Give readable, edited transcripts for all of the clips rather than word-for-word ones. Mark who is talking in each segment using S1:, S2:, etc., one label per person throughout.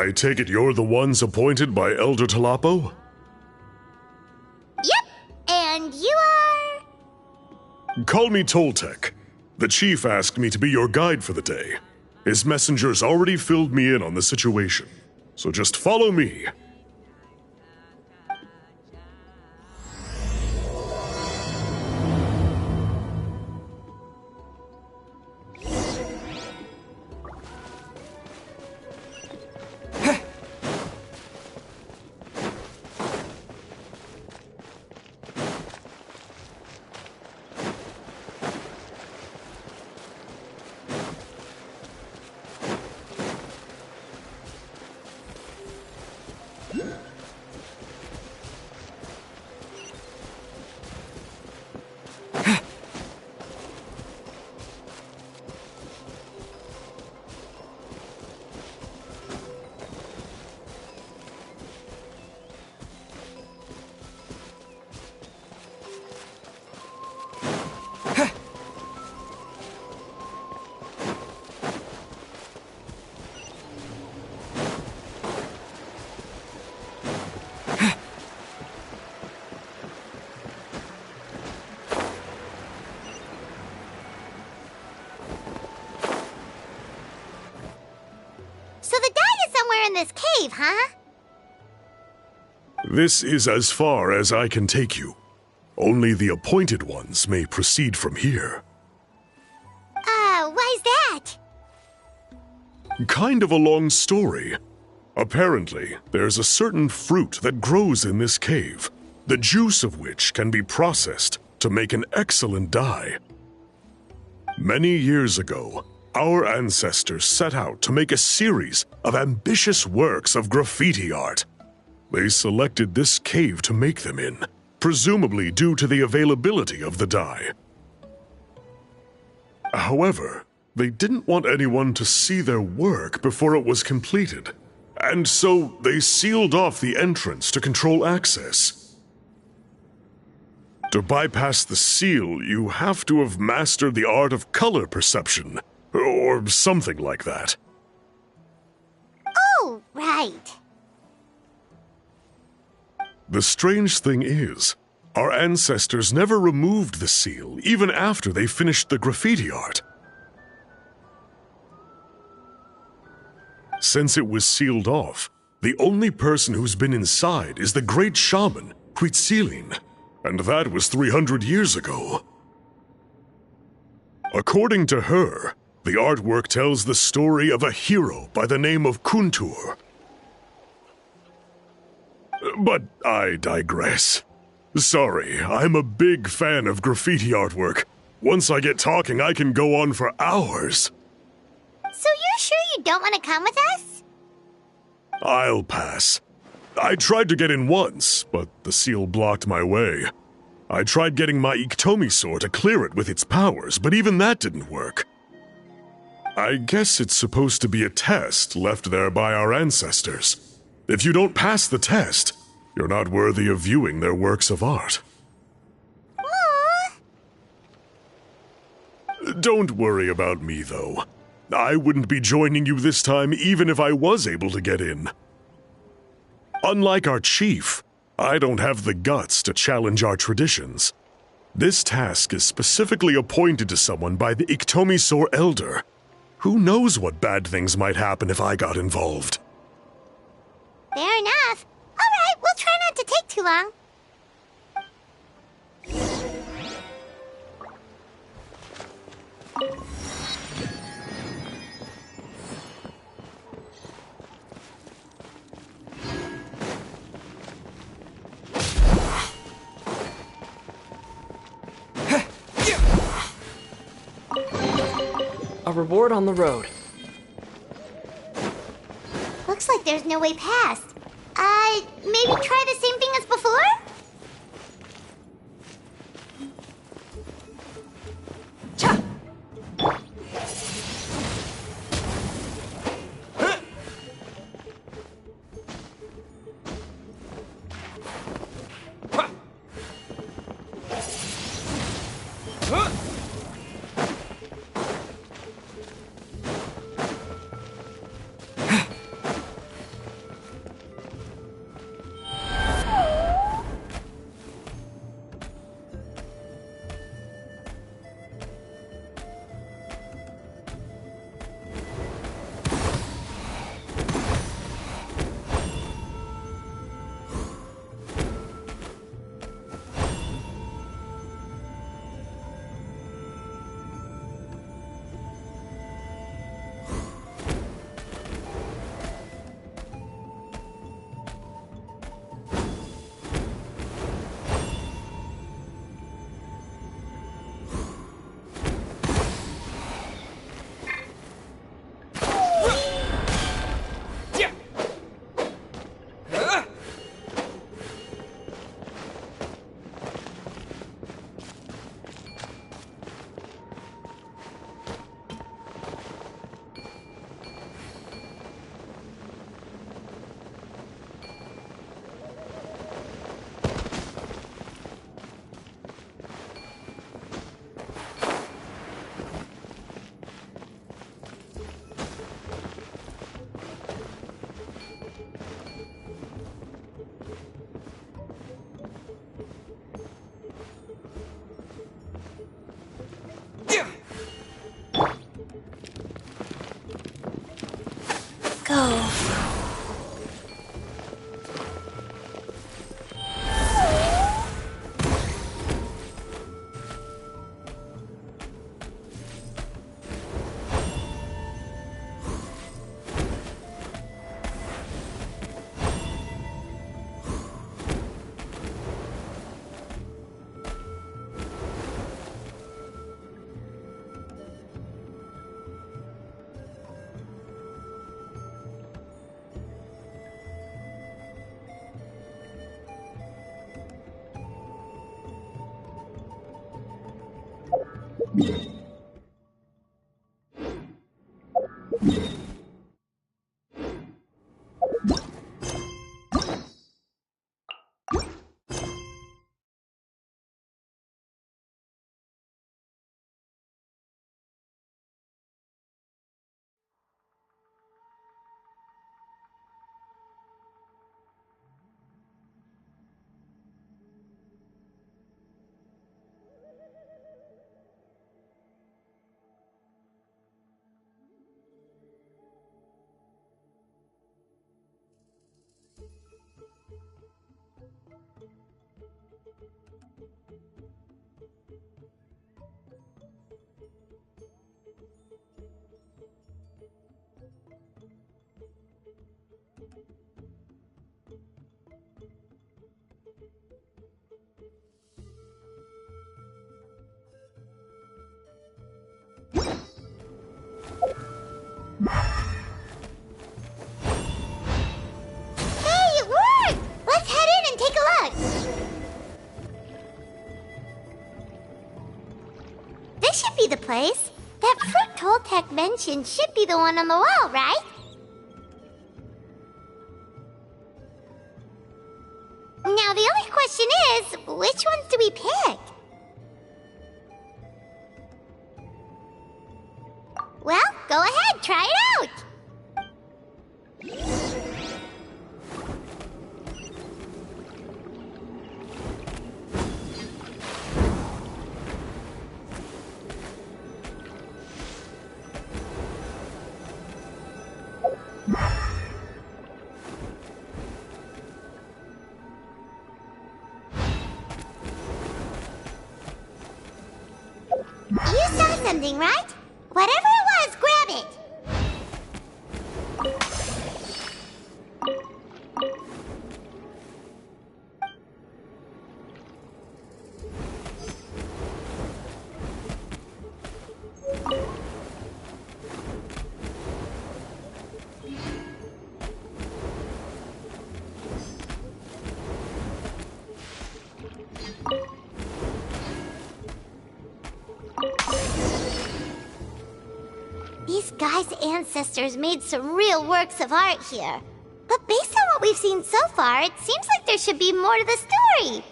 S1: I take it you're the ones appointed by Elder Talapo?
S2: Yep, and you are?
S1: Call me Toltec. The chief asked me to be your guide for the day. His messengers already filled me in on the situation, so just follow me.
S2: So the guide is somewhere in this cave, huh?
S1: This is as far as I can take you. Only the appointed ones may proceed from here.
S2: Why's that?
S1: Kind of a long story. Apparently, there's a certain fruit that grows in this cave, the juice of which can be processed to make an excellent dye. Many years ago, our ancestors set out to make a series of ambitious works of graffiti art. They selected this cave to make them in, presumably due to the availability of the dye. However, they didn't want anyone to see their work before it was completed, and so they sealed off the entrance to control access. To bypass the seal, you have to have mastered the art of color perception, or something like that.
S2: Oh, right.
S1: The strange thing is, our ancestors never removed the seal even after they finished the graffiti art. Since it was sealed off, the only person who's been inside is the great shaman, Huitzilin, and that was 300 years ago. According to her, the artwork tells the story of a hero by the name of Kuntur. But I digress. Sorry, I'm a big fan of graffiti artwork. Once I get talking, I can go on for hours.
S2: So you're sure you don't want to come with us?
S1: I'll pass. I tried to get in once, but the seal blocked my way. I tried getting my Iktomi to clear it with its powers, but even that didn't work. I guess it's supposed to be a test left there by our ancestors. If you don't pass the test, you're not worthy of viewing their works of art.
S2: Aww.
S1: Don't worry about me, though. I wouldn't be joining you this time even if I was able to get in. Unlike our chief, I don't have the guts to challenge our traditions. This task is specifically appointed to someone by the Iktomi Elder. Who knows what bad things might happen if I got involved?
S2: Fair enough. All right, we'll try not to take too long.
S3: A reward on the road.
S2: Looks like there's no way past. Maybe try the same thing as before?
S3: Cha!
S2: Go. place. That fruit Toltec mentioned should be the one on the wall, right? Now the only question is, which ones do we pick? Well, go ahead, try it out! You saw something, right? Whatever it was, grab it! These guys' ancestors made some real works of art here. But based on what we've seen so far, it seems like there should be more to the story.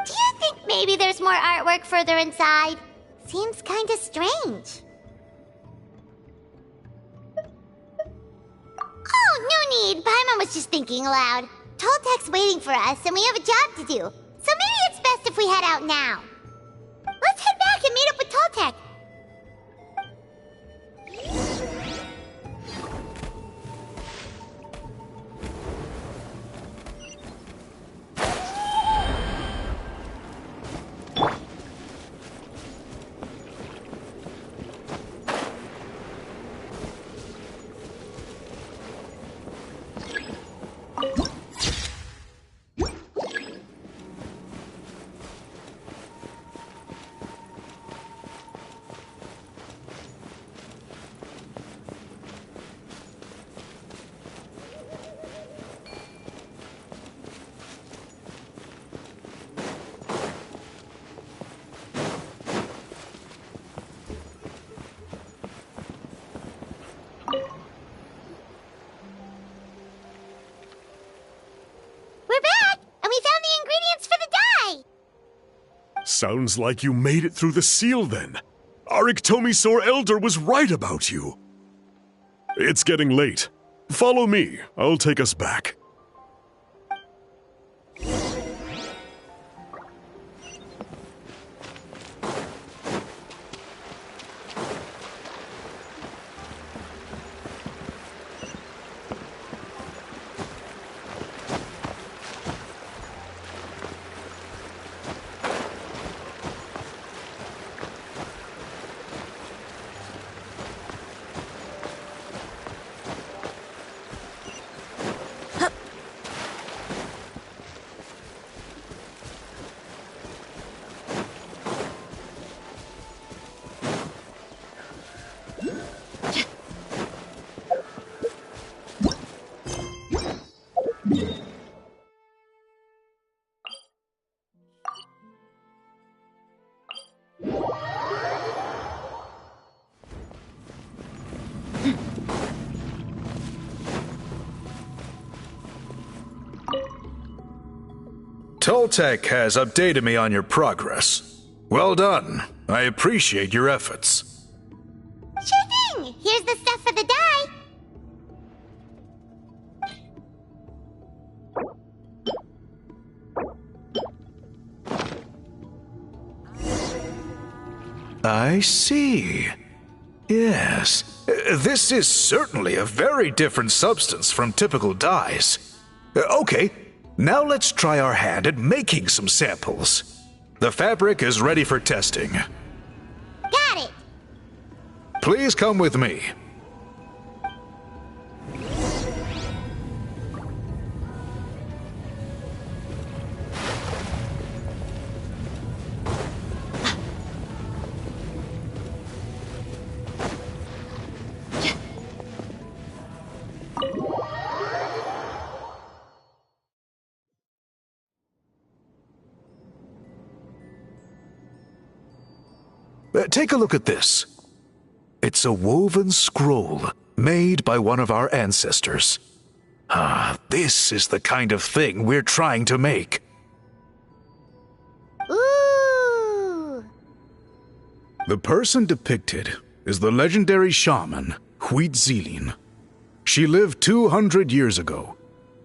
S2: Do you think maybe there's more artwork further inside? Seems kinda strange. Oh, no need. Paimon was just thinking aloud. Toltec's waiting for us, and we have a job to do. So maybe it's best if we head out now. Let's head back and meet up with Toltec.
S1: Sounds like you made it through the seal then. Our Iktomisaur Elder was right about you. It's getting late. Follow me. I'll take us back.
S4: Toltec has updated me on your progress. Well done. I appreciate your efforts.
S2: Sure thing! Here's the stuff for the dye.
S4: I see. Yes. This is certainly a very different substance from typical dyes. Okay, now let's try our hand at making some samples. The fabric is ready for testing.
S2: Got it!
S4: Please come with me. Take a look at this. It's a woven scroll made by one of our ancestors. This is the kind of thing we're trying to make.
S2: Ooh!
S4: The person depicted is the legendary shaman, Huitzilin. She lived 200 years ago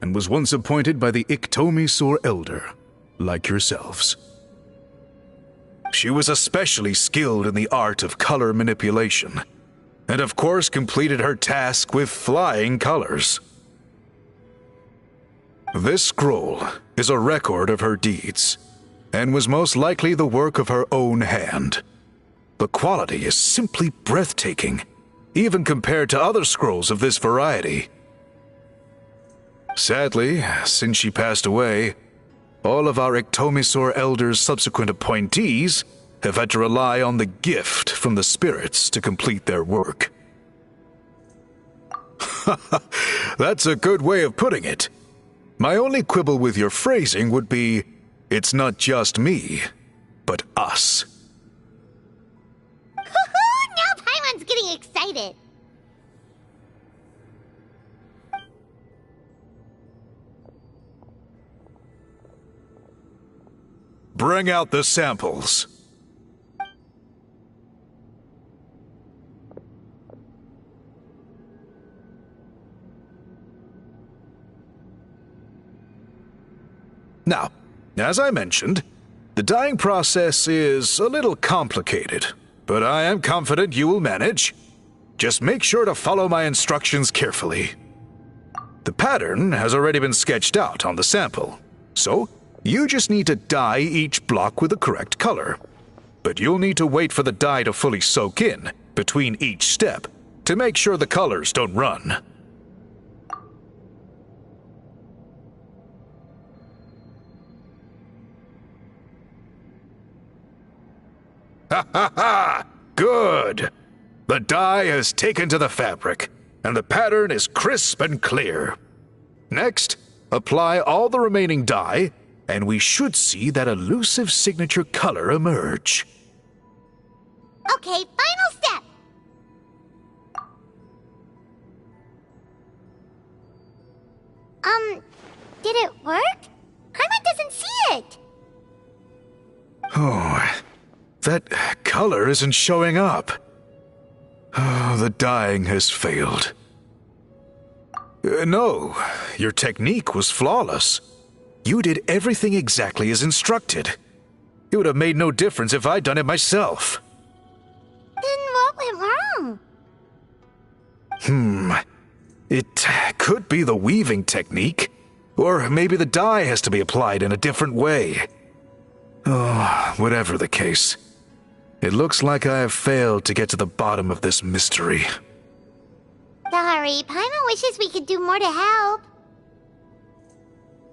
S4: and was once appointed by the Iktomisor Elder, like yourselves. She was especially skilled in the art of color manipulation, and of course completed her task with flying colors. This scroll is a record of her deeds, and was most likely the work of her own hand. The quality is simply breathtaking, even compared to other scrolls of this variety. Sadly, since she passed away, all of our Iktomisor Elder's subsequent appointees have had to rely on the gift from the spirits to complete their work. That's a good way of putting it. My only quibble with your phrasing would be, it's not just me, but us.
S2: Now Paimon's getting excited.
S4: Bring out the samples. Now, as I mentioned, the dyeing process is a little complicated, but I am confident you will manage. Just make sure to follow my instructions carefully. The pattern has already been sketched out on the sample, so you just need to dye each block with the correct color. But you'll need to wait for the dye to fully soak in between each step to make sure the colors don't run. Ha ha ha! Good! The dye has taken to the fabric, and the pattern is crisp and clear. Next, apply all the remaining dye, and we should see that elusive signature color emerge.
S2: Okay, final step. Did it work? Paimon doesn't see it.
S4: Oh, that color isn't showing up. Oh, the dyeing has failed. No, your technique was flawless. You did everything exactly as instructed. It would have made no difference if I'd done it myself.
S2: Then what went wrong?
S4: It could be the weaving technique, or maybe the dye has to be applied in a different way. Oh, whatever the case, it looks like I have failed to get to the bottom of this mystery.
S2: Sorry, Paimon wishes we could do more to help.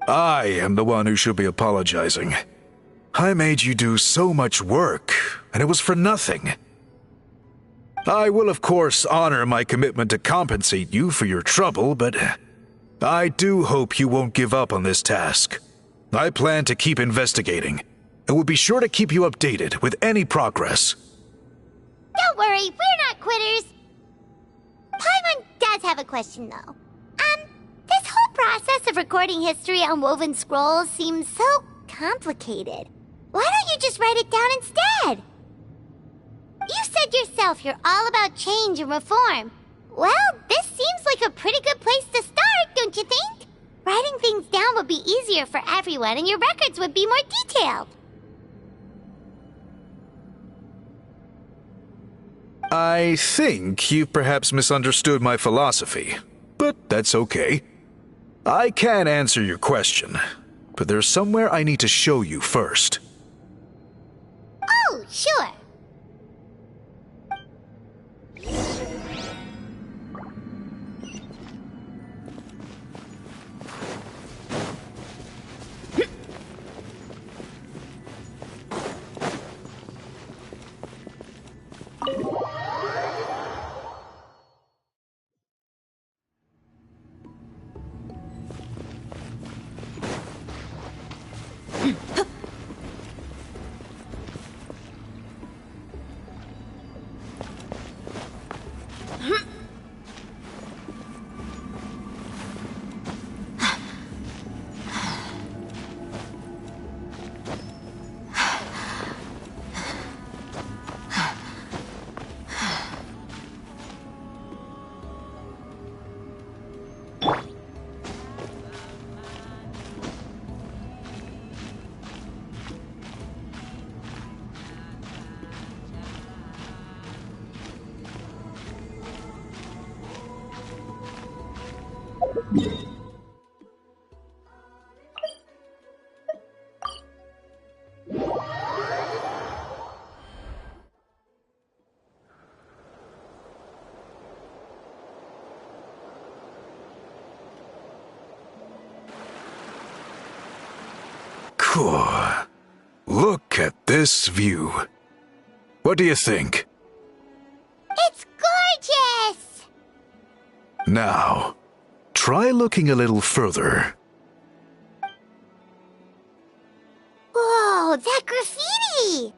S4: I am the one who should be apologizing. I made you do so much work, and it was for nothing. I will, of course, honor my commitment to compensate you for your trouble, but I do hope you won't give up on this task. I plan to keep investigating, and will be sure to keep you updated with any progress.
S2: Don't worry, we're not quitters. Paimon does have a question, though. This whole process of recording history on woven scrolls seems so complicated. Why don't you just write it down instead? You said yourself you're all about change and reform. Well, this seems like a pretty good place to start, don't you think? Writing things down would be easier for everyone, and your records would be more detailed.
S4: I think you've perhaps misunderstood my philosophy, but that's okay. I can answer your question, but there's somewhere I need to show you first.
S2: Oh, sure.
S4: Cool. Look at this view. What do you think?
S2: It's gorgeous!
S4: Now, try looking a little further.
S2: Whoa, that graffiti!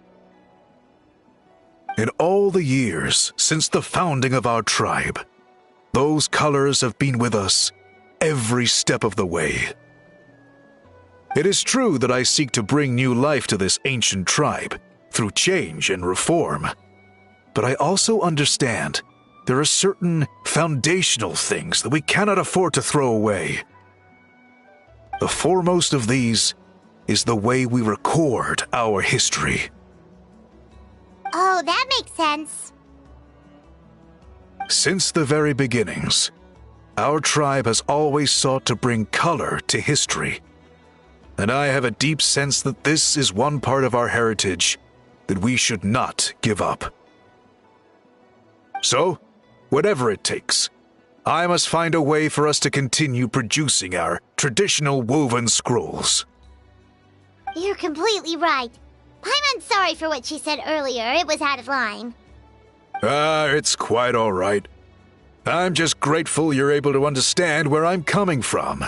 S4: In all the years since the founding of our tribe, those colors have been with us every step of the way. It is true that I seek to bring new life to this ancient tribe through change and reform, but I also understand there are certain foundational things that we cannot afford to throw away. The foremost of these is the way we record our history.
S2: Oh, that makes sense.
S4: Since the very beginnings, our tribe has always sought to bring color to history. And I have a deep sense that this is one part of our heritage that we should not give up. So, whatever it takes, I must find a way for us to continue producing our traditional woven scrolls.
S2: You're completely right. Paimon's sorry for what she said earlier. It was out of line.
S4: It's quite all right. I'm just grateful you're able to understand where I'm coming from.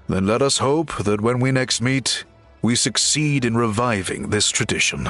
S4: Then let us hope that when we next meet, we succeed in reviving this tradition.